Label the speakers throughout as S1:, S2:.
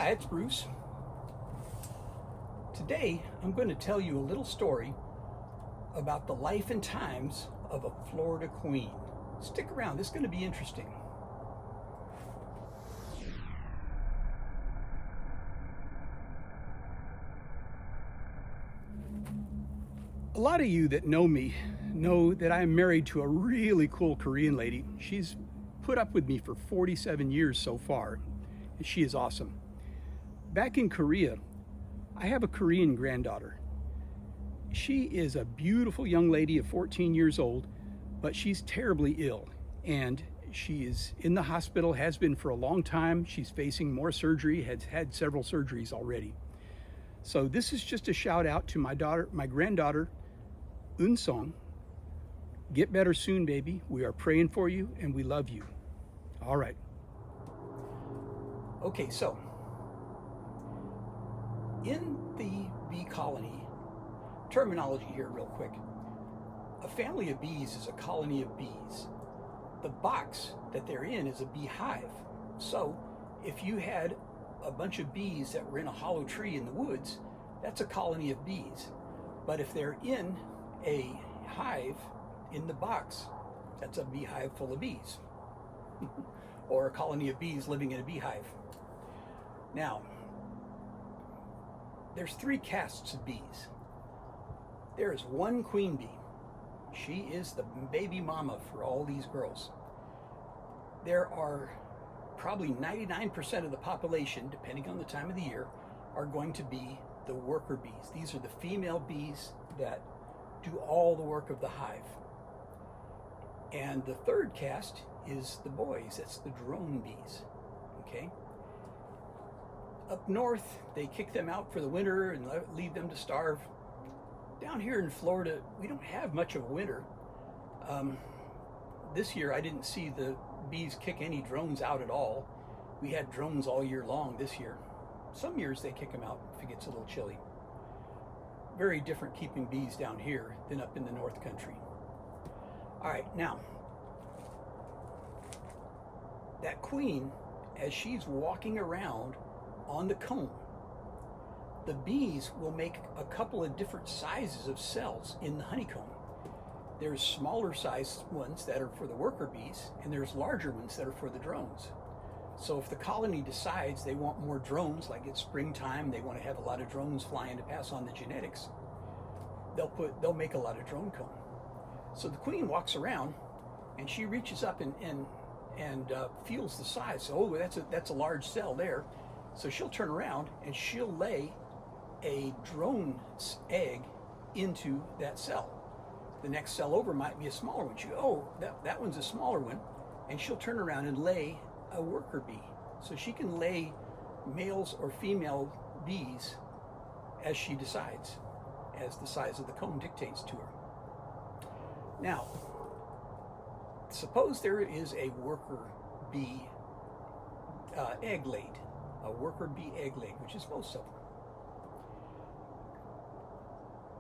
S1: Hi, it's Bruce. Today, I'm going to tell you a little story about the life and times of a Florida queen. Stick around, this is going to be interesting. A lot of you that know me know that I'm married to a really cool Korean lady. She's put up with me for 47 years so far, and she is awesome. Back in Korea, I have a Korean granddaughter. She is a beautiful young lady of 14 years old, but she's terribly ill, and she is in the hospital, has been for a long time. She's facing more surgery, has had several surgeries already. So this is just a shout out to my granddaughter, Unsong. Get better soon, baby. We are praying for you and we love you. All right. Okay, so in the bee colony, terminology here real quick. A family of bees is a colony of bees. The box that they're in is a beehive. So if you had a bunch of bees that were in a hollow tree in the woods, that's a colony of bees. But if they're in a hive in the box, that's a beehive full of bees. Or a colony of bees living in a beehive. Now, there's three castes of bees. There is one queen bee. She is the baby mama for all these girls. There are probably 99% of the population, depending on the time of the year, are going to be the worker bees. These are the female bees that do all the work of the hive. And the third caste is the boys. That's the drone bees. Okay? Up north, they kick them out for the winter and leave them to starve. Down here in Florida, we don't have much of a winter. This year, I didn't see the bees kick any drones out at all. We had drones all year long this year. Some years they kick them out if it gets a little chilly. Very different keeping bees down here than up in the North Country. All right, now, that queen, as she's walking around on the comb, the bees will make a couple of different sizes of cells in the honeycomb. There's smaller sized ones that are for the worker bees, and there's larger ones that are for the drones. So if the colony decides they want more drones, like it's springtime, they want to have a lot of drones flying to pass on the genetics, they'll make a lot of drone comb. So the queen walks around and she reaches up and feels the size. Oh, that's a large cell there. So she'll turn around and she'll lay a drone's egg into that cell. The next cell over might be a smaller one. That one's a smaller one, and she'll turn around and lay a worker bee. So she can lay males or female bees as she decides, as the size of the comb dictates to her. Now, suppose there is a worker bee egg laid, a worker bee egg laid, which is most of them.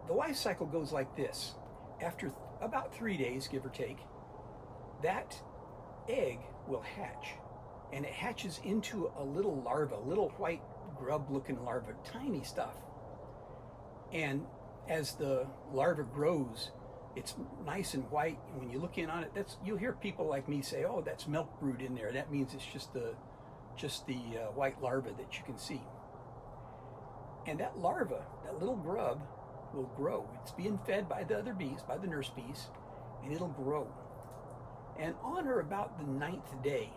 S1: The life cycle goes like this. After about 3 days, give or take, that egg will hatch, and it hatches into a little larva, little white grub-looking larva, tiny stuff. And as the larva grows, it's nice and white. And when you look in on it, you'll hear people like me say, "Oh, that's milk brood in there." That means it's just the white larva that you can see. And that larva, that little grub, will grow. It's being fed by the other bees, by the nurse bees, and it'll grow. And on or about the 9th day,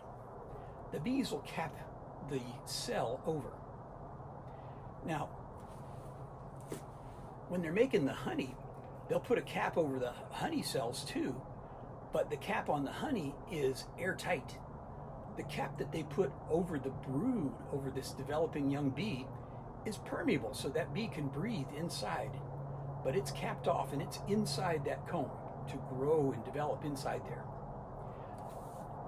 S1: the bees will cap the cell over. Now, when they're making the honey, they'll put a cap over the honey cells too, but the cap on the honey is airtight. The cap that they put over the brood, over this developing young bee, is permeable, so that bee can breathe inside. But it's capped off and it's inside that comb to grow and develop inside there.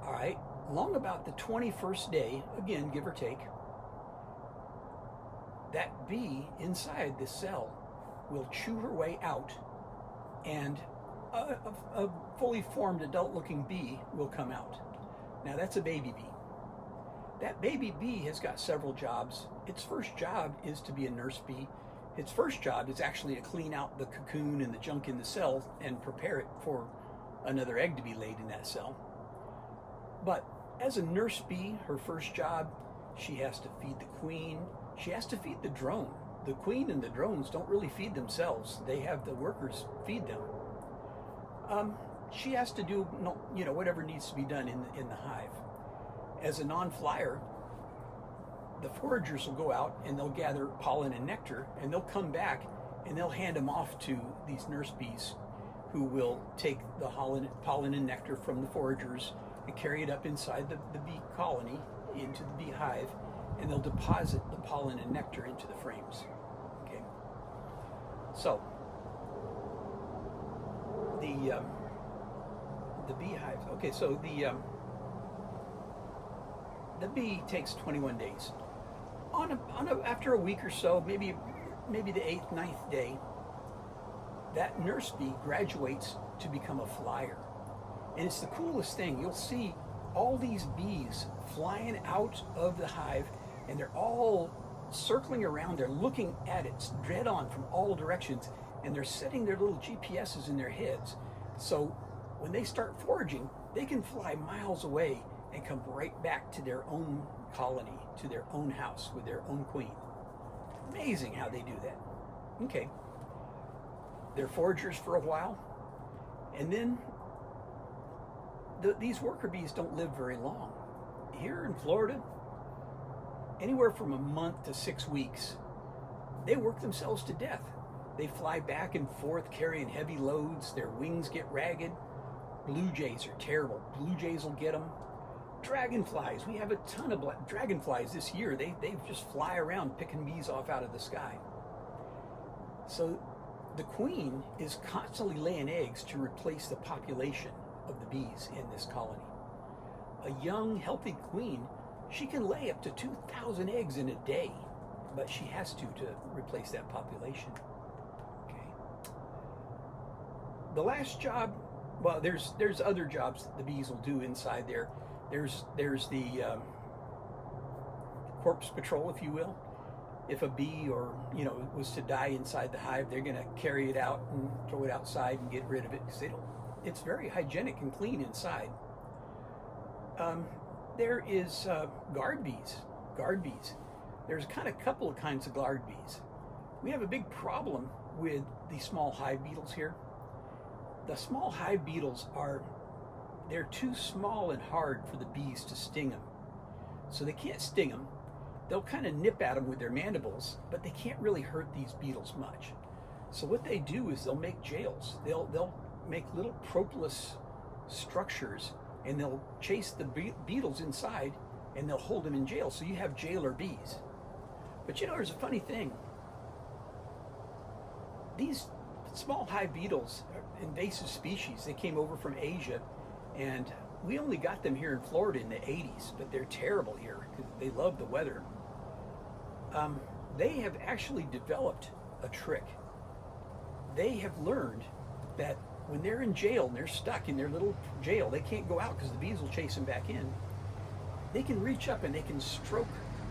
S1: All right, along about the 21st day, again, give or take, that bee inside the cell will chew her way out, and a fully formed adult looking bee will come out. Now that's a baby bee. That baby bee has got several jobs. Its first job is to be a nurse bee. Its first job is actually to clean out the cocoon and the junk in the cell and prepare it for another egg to be laid in that cell. But as a nurse bee, her first job, she has to feed the queen. She has to feed the drone. The queen and the drones don't really feed themselves. They have the workers feed them. She has to do, whatever needs to be done in the hive. As a non-flyer, the foragers will go out and they'll gather pollen and nectar, and they'll come back and they'll hand them off to these nurse bees, who will take the pollen and nectar from the foragers and carry it up inside the bee colony into the beehive, and they'll deposit the pollen and nectar into the frames. Okay. So the beehive. Okay, so the bee takes 21 days. After a week or so, maybe the 8th, 9th day, that nurse bee graduates to become a flyer. And it's the coolest thing. You'll see all these bees flying out of the hive, and they're all circling around. They're looking at it dead on from all directions, and they're setting their little GPSs in their heads. So when they start foraging, they can fly miles away and come right back to their own colony, to their own house with their own queen. Amazing how they do that. Okay. They're foragers for a while, and then these worker bees don't live very long. Here in Florida, anywhere from a month to 6 weeks, they work themselves to death. They fly back and forth carrying heavy loads. Their wings get ragged. Blue jays are terrible. Blue jays will get them. Dragonflies, we have a ton of dragonflies this year. They just fly around picking bees off out of the sky. So the queen is constantly laying eggs to replace the population of the bees in this colony. A young, healthy queen, she can lay up to 2,000 eggs in a day, but she has to replace that population. Okay. The last job, well, there's other jobs that the bees will do inside there. There's the corpse patrol, if you will. If a bee was to die inside the hive, they're going to carry it out and throw it outside and get rid of it, because it's very hygienic and clean inside. There is guard bees. There's a couple of kinds of guard bees. We have a big problem with the small hive beetles here. The small hive beetles they're too small and hard for the bees to sting them. So they can't sting them. They'll kind of nip at them with their mandibles, but they can't really hurt these beetles much. So what they do is they'll make jails. They'll make little propolis structures, and they'll chase the beetles inside, and they'll hold them in jail. So you have jailer bees. But there's a funny thing. These small hive beetles are invasive species. They came over from Asia, and we only got them here in Florida in the 80s, but they're terrible here because they love the weather. They have actually developed a trick. They have learned that when they're in jail and they're stuck in their little jail, they can't go out because the bees will chase them back in. They can reach up and they can stroke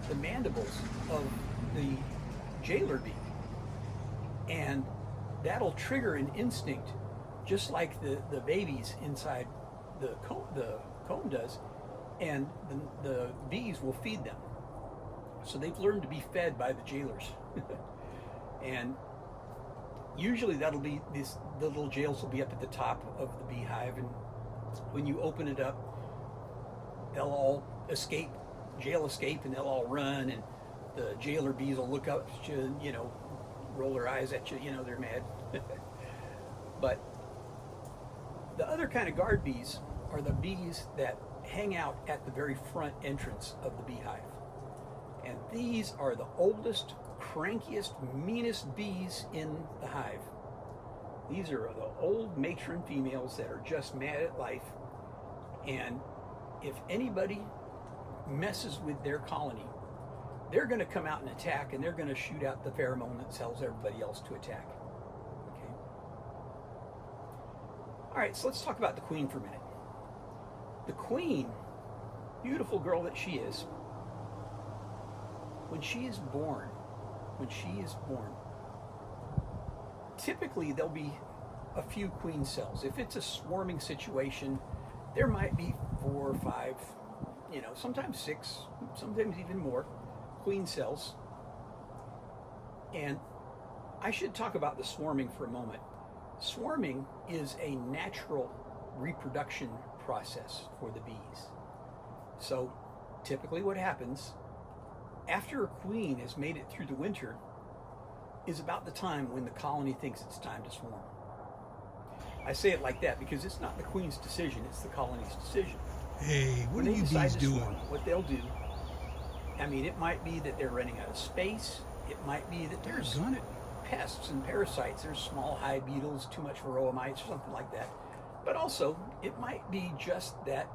S1: the mandibles of the jailer bee, and that'll trigger an instinct, just like the babies inside the comb does, and the bees will feed them. So they've learned to be fed by the jailers. And usually that'll be the little jails will be up at the top of the beehive, and when you open it up, they'll all jail escape, and they'll all run, and the jailer bees will look up at you, roll their eyes at you, they're mad. But the other kind of guard bees are the bees that hang out at the very front entrance of the beehive. And these are the oldest, crankiest, meanest bees in the hive. These are the old matron females that are just mad at life. And if anybody messes with their colony, they're going to come out and attack, and they're going to shoot out the pheromone that tells everybody else to attack. Okay. All right, so let's talk about the queen for a minute. The queen, beautiful girl that she is, when she is born, typically there'll be a few queen cells. If it's a swarming situation, there might be 4 or 5, sometimes 6, sometimes even more queen cells. And I should talk about the swarming for a moment. Swarming is a natural reproduction process for the bees. So typically what happens after a queen has made it through the winter is about the time when the colony thinks it's time to swarm. I say it like that because it's not the queen's decision, it's the colony's decision.
S2: Hey, what are you bees doing?
S1: What they'll do, it might be that they're running out of space. It might be that there's pests and parasites. There's small hive beetles, too much pheromones, or something like that. But also, it might be just that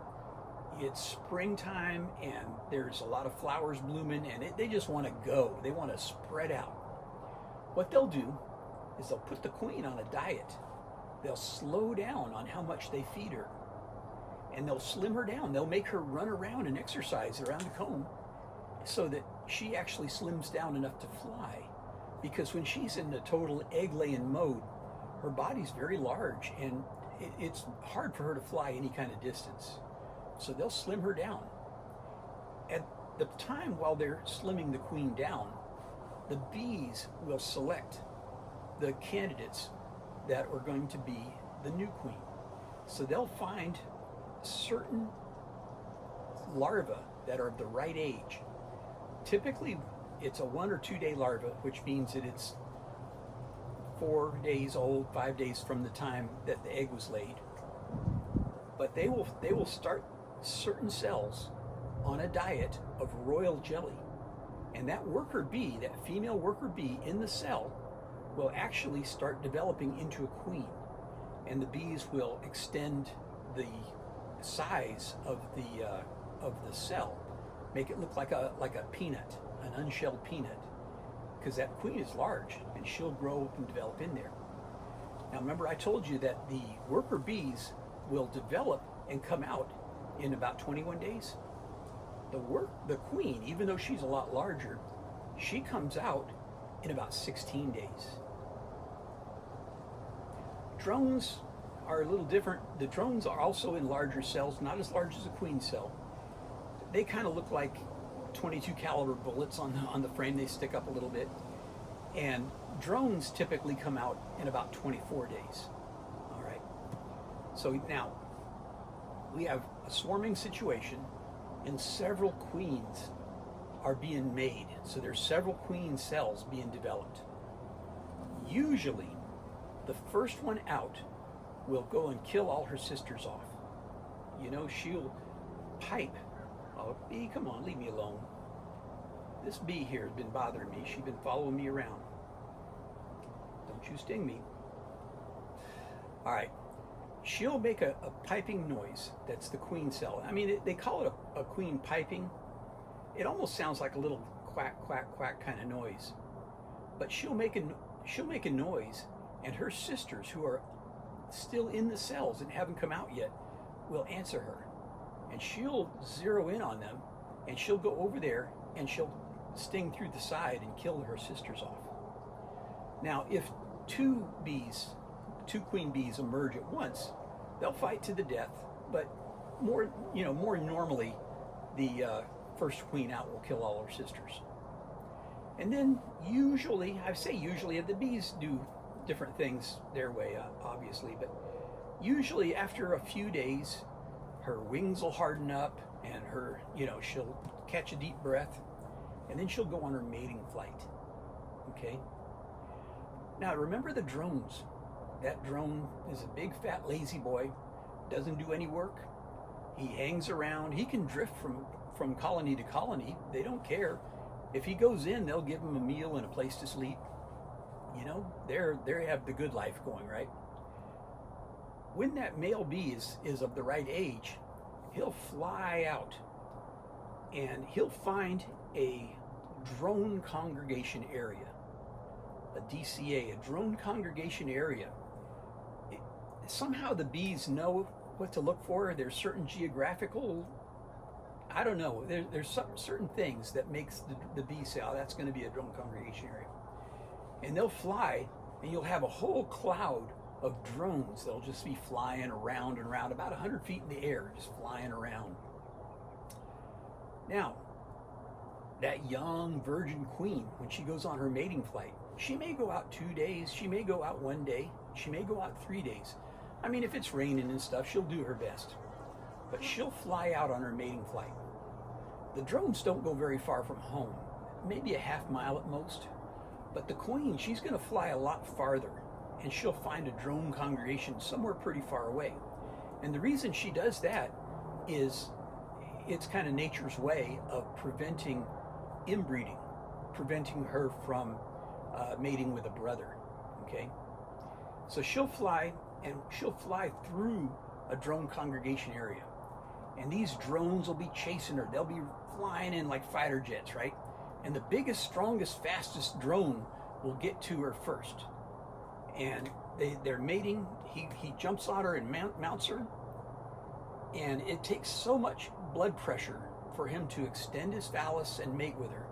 S1: it's springtime and there's a lot of flowers blooming and they just want to go. They want to spread out. What they'll do is they'll put the queen on a diet. They'll slow down on how much they feed her. And they'll slim her down. They'll make her run around and exercise around the comb so that she actually slims down enough to fly. Because when she's in the total egg-laying mode, her body's very large and it's hard for her to fly any kind of distance. So they'll slim her down. At the time while they're slimming the queen down, the bees will select the candidates that are going to be the new queen. So they'll find certain larvae that are of the right age. Typically, it's a 1 or 2 day larva, which means that it's 4 days old, 5 days from the time that the egg was laid. But they will start certain cells on a diet of royal jelly. And that worker bee, that female worker bee in the cell, will actually start developing into a queen. And the bees will extend the size of the cell, make it look like a peanut, an unshelled peanut, because that queen is large and she'll grow up and develop in there. Now remember, I told you that the worker bees will develop and come out in about 21 days. The queen, even though she's a lot larger, she comes out in about 16 days. Drones are a little different. The drones are also in larger cells, not as large as a queen cell. They kind of look like 22 caliber bullets on the frame. They stick up a little bit. And drones typically come out in about 24 days. All right. So now we have a swarming situation and several queens are being made. So there's several queen cells being developed. Usually the first one out will go and kill all her sisters off. She'll pipe. Oh, bee, come on, leave me alone. This bee here has been bothering me. She's been following me around. Don't you sting me. All right. She'll make a piping noise. That's the queen cell. They call it a queen piping. It almost sounds like a little quack, quack, quack kind of noise. But she'll make a noise, and her sisters, who are still in the cells and haven't come out yet, will answer her. And she'll zero in on them, and she'll go over there, and she'll sting through the side and kill her sisters off. Now, if two queen bees emerge at once, they'll fight to the death, but more normally, the first queen out will kill all her sisters. And then usually, the bees do different things their way, obviously, but usually after a few days, her wings will harden up and she'll catch a deep breath, and then she'll go on her mating flight. Okay? Now remember the drones. That drone is a big fat lazy boy, doesn't do any work. He hangs around. He can drift from colony to colony. They don't care. If he goes in, they'll give him a meal and a place to sleep. They have the good life going, right? When that male bee is of the right age, he'll fly out and he'll find a drone congregation area, a DCA, a drone congregation area. Somehow the bees know what to look for. There's certain geographical I don't know. There's certain things that makes the bee say, oh, that's going to be a drone congregation area. And they'll fly, and you'll have a whole cloud of drones that'll just be flying around and around, about 100 feet in the air, just flying around. Now, that young virgin queen, when she goes on her mating flight, she may go out 2 days, she may go out 1 day, she may go out 3 days. I mean, if it's raining and stuff, she'll do her best. But she'll fly out on her mating flight. The drones don't go very far from home, maybe a half mile at most. But the queen, she's going to fly a lot farther, and she'll find a drone congregation somewhere pretty far away. And the reason she does that is it's kind of nature's way of preventing inbreeding, preventing her from mating with a brother, okay? So she'll fly, and she'll fly through a drone congregation area. And these drones will be chasing her. They'll be flying in like fighter jets, right? And the biggest, strongest, fastest drone will get to her first. And they're mating. He jumps on her and mounts her. And it takes so much blood pressure for him to extend his phallus and mate with her.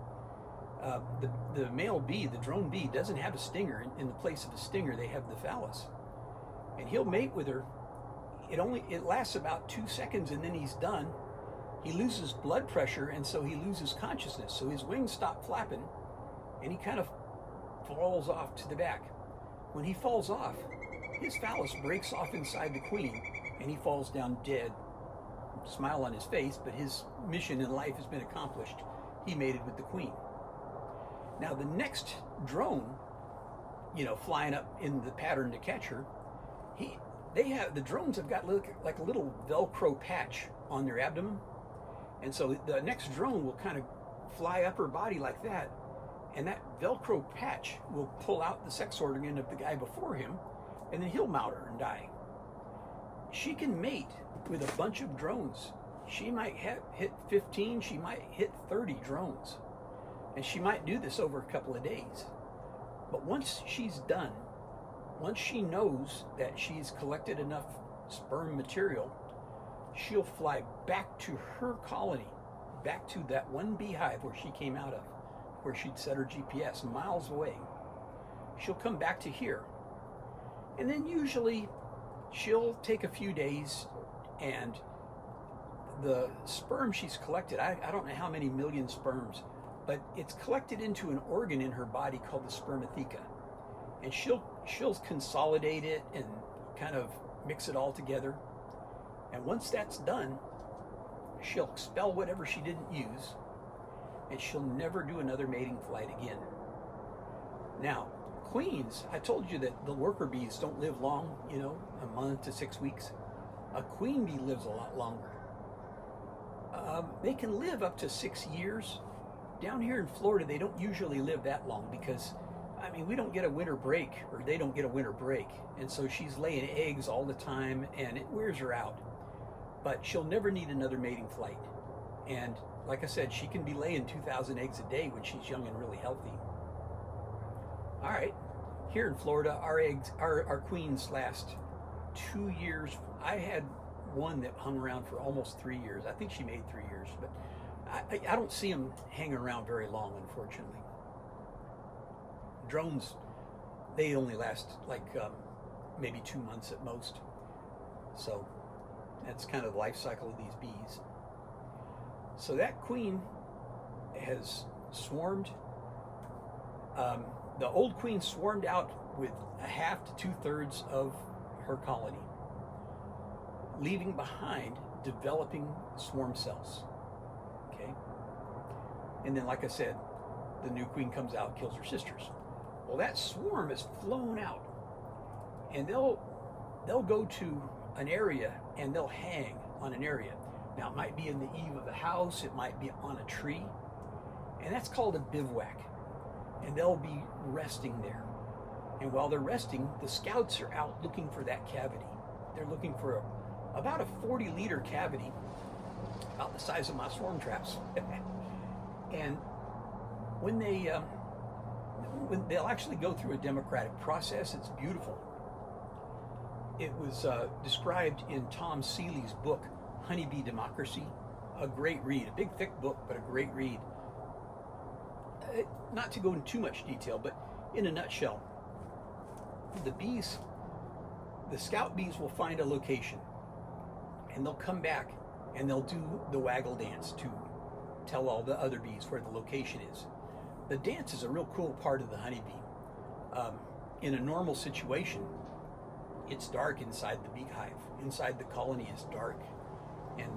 S1: The male bee, the drone bee, doesn't have a stinger. In the place of a stinger, they have the phallus. And he'll mate with her. It lasts about 2 seconds, and then he's done. He loses blood pressure, and so he loses consciousness. So his wings stop flapping, and he kind of falls off to the back. When he falls off, his phallus breaks off inside the queen, and he falls down dead. Smile on his face, but his mission in life has been accomplished. He mated with the queen. Now the next drone, flying up in the pattern to catch her, the drones have got like a little Velcro patch on their abdomen. And so the next drone will kind of fly up her body like that, and that Velcro patch will pull out the sex organ of the guy before him, and then he'll mount her and die. She can mate with a bunch of drones. She might hit 15, she might hit 30 drones. And she might do this over a couple of days. But once she's done, once she knows that she's collected enough sperm material, she'll fly back to her colony, back to that one beehive where she came out of, where she'd set her GPS miles away. She'll come back to here. And then usually she'll take a few days, and the sperm she's collected, I don't know how many million sperms, but it's collected into an organ in her body called the spermatheca. And she'll consolidate it and kind of mix it all together. And once that's done, she'll expel whatever she didn't use, and she'll never do another mating flight again. Now, queens, I told you that the worker bees don't live long, a month to 6 weeks. A queen bee lives a lot longer. They can live up to 6 years. Down here in Florida, they don't usually live that long because, we don't get a winter break, or they don't get a winter break. And so she's laying eggs all the time, and it wears her out. But she'll never need another mating flight. And like I said, she can be laying 2,000 eggs a day when she's young and really healthy. All right, here in Florida, our queens last 2 years. I had one that hung around for almost 3 years. I think she made 3 years, but I don't see them hanging around very long, unfortunately. Drones, they only last maybe 2 months at most. So that's kind of the life cycle of these bees. So that queen has swarmed. The old queen swarmed out with a half to 2/3 of her colony, leaving behind developing swarm cells. Okay? And then, like I said, the new queen comes out, kills her sisters. Well, that swarm is flown out, and they'll go to an area and they'll hang on an area. Now, it might be in the eave of a house, it might be on a tree, and that's called a bivouac. And they'll be resting there. And while they're resting, the scouts are out looking for that cavity. They're looking for about a 40-liter cavity, about the size of my swarm traps. And when they'll actually go through a democratic process, it's beautiful. It was described in Tom Seeley's book, Honeybee Democracy, a great read, a big thick book, but a great read. Not to go into too much detail, but in a nutshell, the scout bees will find a location, and they'll come back and they'll do the waggle dance to tell all the other bees where the location is. The dance is a real cool part of the honeybee. In a normal situation, it's dark inside the bee hive. Inside the colony is dark. And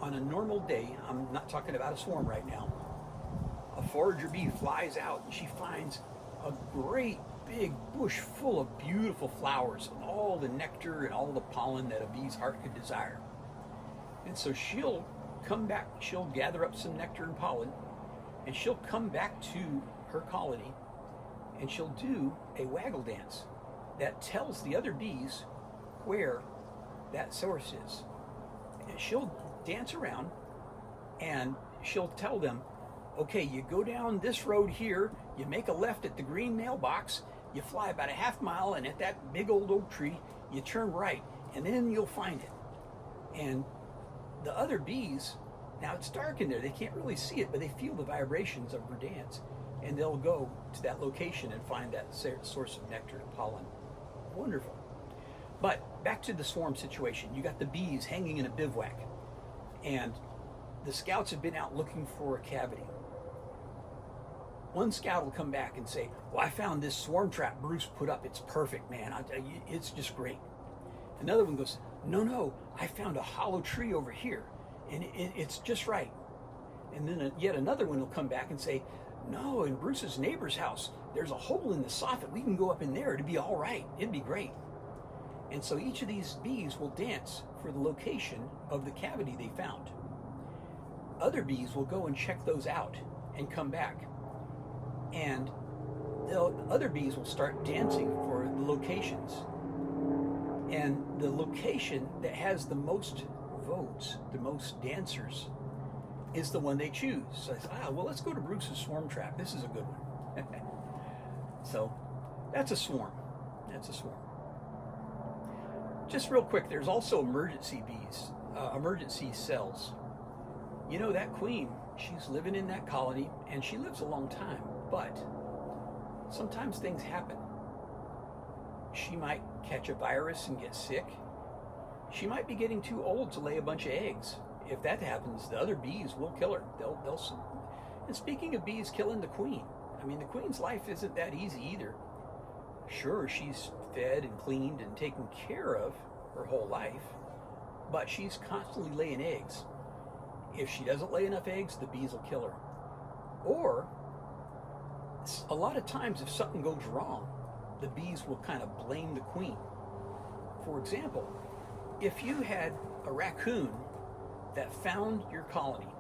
S1: on a normal day, I'm not talking about a swarm right now, a forager bee flies out and she finds a great big bush full of beautiful flowers, all the nectar and all the pollen that a bee's heart could desire. And so she'll come back, she'll gather up some nectar and pollen, and she'll come back to her colony and she'll do a waggle dance that tells the other bees where that source is. And she'll dance around and she'll tell them, okay, you go down this road here, you make a left at the green mailbox, you fly about a half mile, and at that big old oak tree, you turn right, and then you'll find it. And the other bees, now it's dark in there, they can't really see it, but they feel the vibrations of her dance, and they'll go to that location and find that source of nectar and pollen. Wonderful. But back to the swarm situation. You got the bees hanging in a bivouac, and the scouts have been out looking for a cavity. One scout will come back and say, well, I found this swarm trap Bruce put up. It's perfect, man. It's just great. Another one goes, no, I found a hollow tree over here, and it's just right. And then yet another one will come back and say, no, in Bruce's neighbor's house, there's a hole in the soffit. We can go up in there. It'd be all right. It'd be great. And so each of these bees will dance for the location of the cavity they found. Other bees will go and check those out and come back. And the other bees will start dancing for the locations. And the location that has the most votes, the most dancers, is the one they choose. So I say, well, let's go to Bruce's swarm trap. This is a good one. So that's a swarm. That's a swarm. Just real quick, there's also emergency bees, emergency cells. You know, that queen, she's living in that colony, and she lives a long time, but sometimes things happen. She might catch a virus and get sick. She might be getting too old to lay a bunch of eggs. If that happens, the other bees will kill her. And speaking of bees killing the queen, I mean, the queen's life isn't that easy either. Sure, she's fed and cleaned and taken care of her whole life, but she's constantly laying eggs. If she doesn't lay enough eggs, the bees will kill her. Or, a lot of times if something goes wrong, the bees will kind of blame the queen. For example, if you had a raccoon that found your colony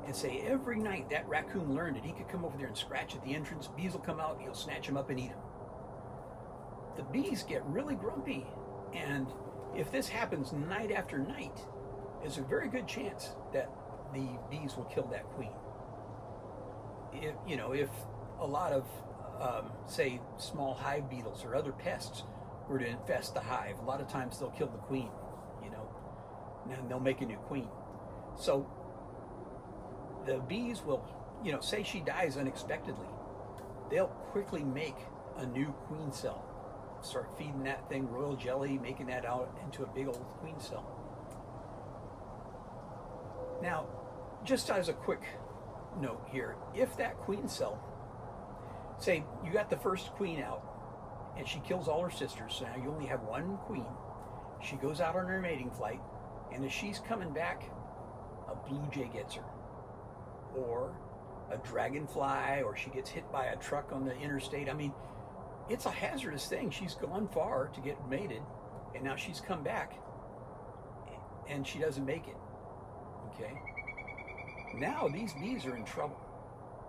S1: and say every night that raccoon learned that he could come over there and scratch at the entrance, bees will come out, he'll snatch him up and eat him. The bees get really grumpy, and if this happens night after night, there's a very good chance that the bees will kill that queen. If a lot of, say, small hive beetles or other pests were to infest the hive, a lot of times they'll kill the queen, and they'll make a new queen. So the bees will, say she dies unexpectedly, they'll quickly make a new queen cell. Start feeding that thing royal jelly, making that out into a big old queen cell. Now, just as a quick note here, if that queen cell, say you got the first queen out and she kills all her sisters, so now you only have one queen. She goes out on her mating flight, and as she's coming back, a blue jay gets her, or a dragonfly, or she gets hit by a truck on the interstate. I mean, it's a hazardous thing. She's gone far to get mated, and now she's come back, and she doesn't make it. Okay? Now these bees are in trouble.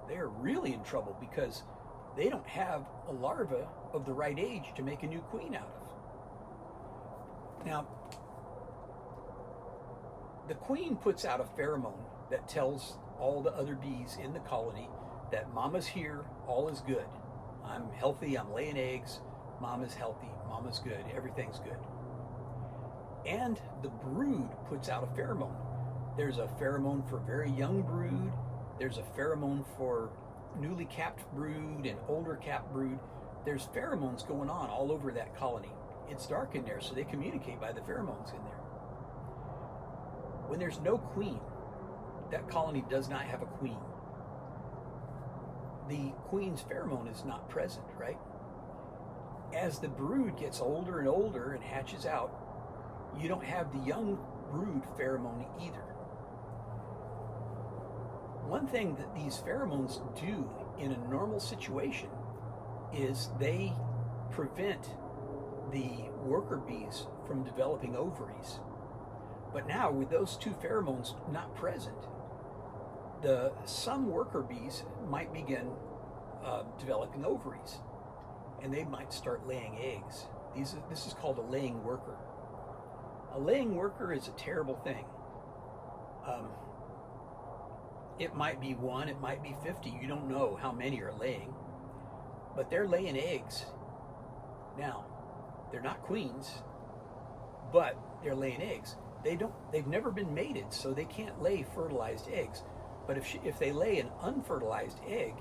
S1: They're really in trouble because they don't have a larva of the right age to make a new queen out of. Now, the queen puts out a pheromone that tells all the other bees in the colony that mama's here, all is good. I'm healthy, I'm laying eggs, mama's healthy, mama's good, everything's good. And the brood puts out a pheromone There's a pheromone for very young brood. There's a pheromone for newly capped brood and older capped brood. There's pheromones going on all over that colony. It's dark in there, so they communicate by the pheromones in there. When there's no queen, that colony does not have a queen. The queen's pheromone is not present, right? As the brood gets older and older and hatches out, you don't have the young brood pheromone either. One thing that these pheromones do in a normal situation is they prevent the worker bees from developing ovaries. But now with those two pheromones not present, some worker bees might begin developing ovaries, and they might start laying eggs. This is called a laying worker. A laying worker is a terrible thing. It might be 1, it might be 50. You don't know how many are laying, but they're laying eggs. Now, they're not queens, but they're laying eggs. They've never been mated, so they can't lay fertilized eggs. But if they lay an unfertilized egg,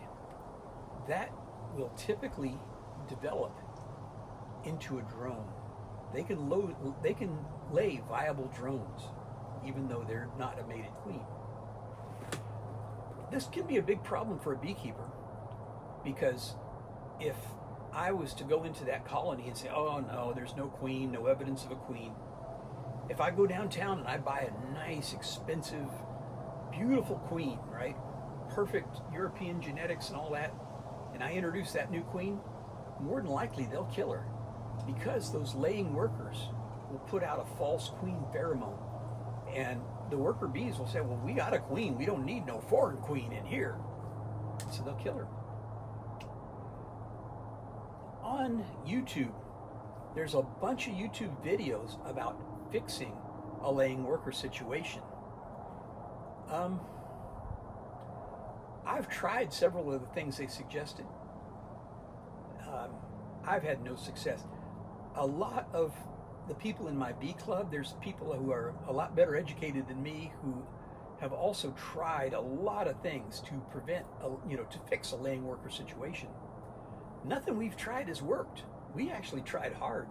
S1: that will typically develop into a drone. They can lay viable drones, even though they're not a mated queen. This can be a big problem for a beekeeper, because if I was to go into that colony and say, oh no, there's no queen, no evidence of a queen. If I go downtown and I buy a nice, expensive, beautiful queen, right? Perfect European genetics and all that, and I introduce that new queen, more than likely they'll kill her, because those laying workers will put out a false queen pheromone. And the worker bees will say, well, we got a queen. We don't need no foreign queen in here. So they'll kill her. On YouTube, there's a bunch of YouTube videos about fixing a laying worker situation. I've tried several of the things they suggested. I've had no success. A lot of the people in my bee club, there's people who are a lot better educated than me, who have also tried a lot of things to to fix a laying worker situation. Nothing we've tried has worked. We actually tried hard.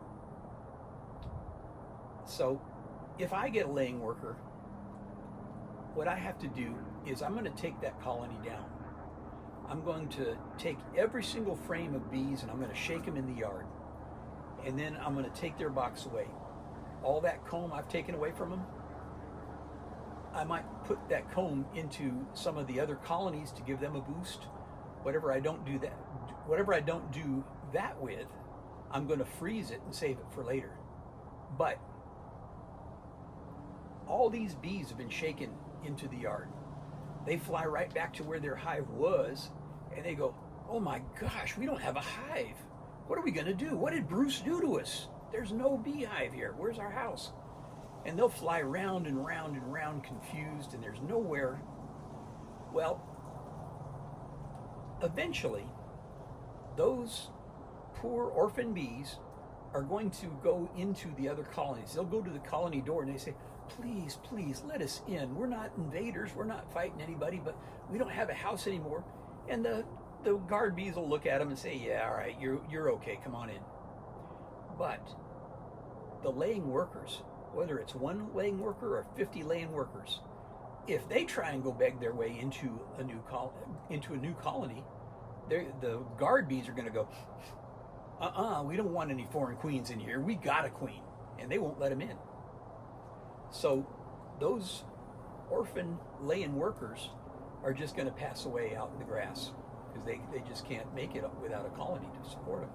S1: So if I get a laying worker, what I have to do is I'm going to take that colony down. I'm going to take every single frame of bees and I'm going to shake them in the yard. And then I'm going to take their box away. All that comb I've taken away from them, I might put that comb into some of the other colonies to give them a boost. Whatever I don't do that with, I'm going to freeze it and save it for later. But all these bees have been shaken into the yard. They fly right back to where their hive was, and they go, oh my gosh, we don't have a hive. What are we going to do? What did Bruce do to us? There's no beehive here. Where's our house? And they'll fly round and round and round confused, and there's nowhere. Well, eventually, those poor orphan bees are going to go into the other colonies. They'll go to the colony door and they say, please, please let us in. We're not invaders. We're not fighting anybody, but we don't have a house anymore. And the guard bees will look at them and say, yeah, all right, you're okay, come on in. But the laying workers, whether it's one laying worker or 50 laying workers, if they try and go beg their way into a new colony, the guard bees are going to go, we don't want any foreign queens in here. We got a queen, and they won't let them in. So those orphan laying workers are just going to pass away out in the grass, because they just can't make it without a colony to support them.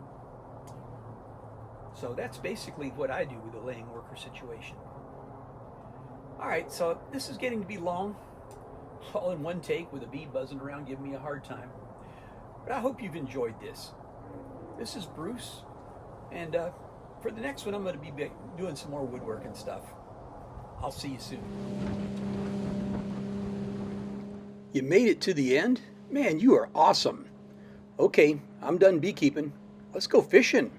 S1: So that's basically what I do with the laying worker situation. All right, so this is getting to be long, all in one take with a bee buzzing around giving me a hard time. But I hope you've enjoyed this. This is Bruce, and for the next one I'm going to be doing some more woodwork and stuff. I'll see you soon. You made it to the end? Man, you are awesome. Okay, I'm done beekeeping. Let's go fishing.